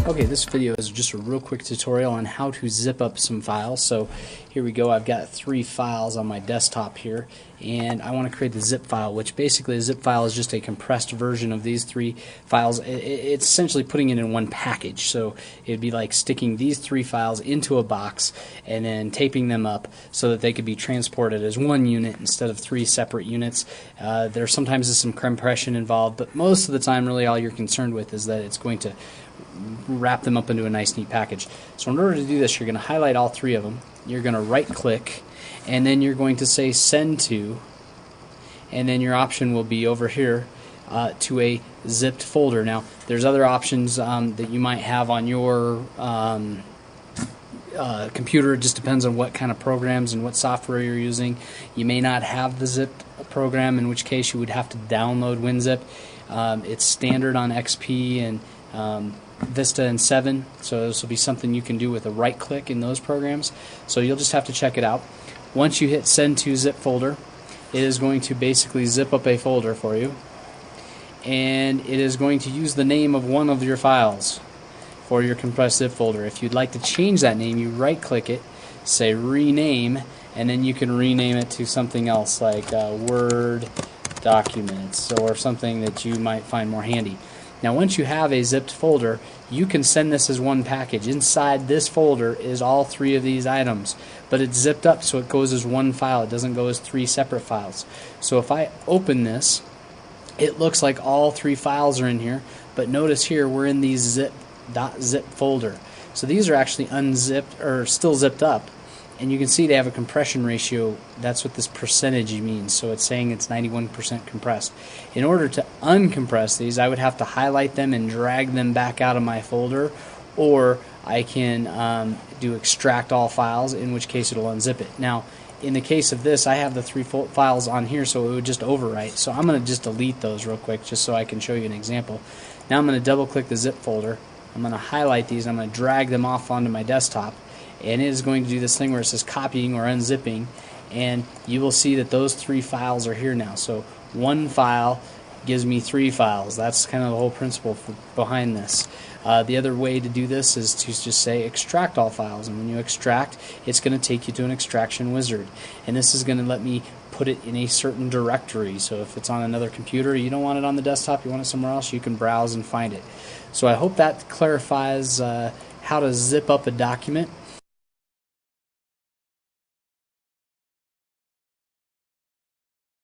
Okay, this video is just a real quick tutorial on how to zip up some files. So here we go. I've got 3 files on my desktop here, and I want to create the zip file, which basically a zip file is just a compressed version of these 3 files. It's essentially putting it in one package. So it'd be like sticking these 3 files into a box and then taping them up so that they could be transported as one unit instead of 3 separate units. There sometimes is some compression involved, but most of the time really all you're concerned with is that it's going to wrap them up into a nice neat package. So in order to do this, you're going to highlight all 3 of them, you're going to right click, and then you're going to say send to, and then your option will be over here to a zipped folder. Now there's other options that you might have on your computer. It just depends on what kind of programs and what software you're using. You may not have the zip program, in which case you would have to download WinZip. It's standard on XP and Vista and 7, so this will be something you can do with a right click in those programs. So you'll just have to check it out. Once you hit send to zip folder, it is going to basically zip up a folder for you, and it is going to use the name of one of your files for your compressed zip folder. If you'd like to change that name, you right click it, say rename, and then you can rename it to something else like Word documents or something that you might find more handy. Now once you have a zipped folder, you can send this as one package. Inside this folder is all 3 of these items, but it's zipped up so it goes as one file. It doesn't go as 3 separate files. So if I open this, it looks like all 3 files are in here, but notice here we're in the zip.zip folder. So these are actually unzipped or still zipped up, and you can see they have a compression ratio. That's what this percentage means. So it's saying it's 91% compressed. In order to uncompress these, I would have to highlight them and drag them back out of my folder, or I can do extract all files, in which case it'll unzip it. Now in the case of this, I have the 3 files on here, so it would just overwrite. So I'm going to just delete those real quick just so I can show you an example. Now I'm going to double click the zip folder. I'm going to highlight these, I'm going to drag them off onto my desktop, and it is going to do this thing where it says copying or unzipping, and you will see that those 3 files are here now. So one file gives me 3 files. That's kind of the whole principle behind this. The other way to do this is to just say extract all files, and when you extract, it's going to take you to an extraction wizard, and this is going to let me put it in a certain directory. So if it's on another computer, you don't want it on the desktop, you want it somewhere else, you can browse and find it. So I hope that clarifies how to zip up a document.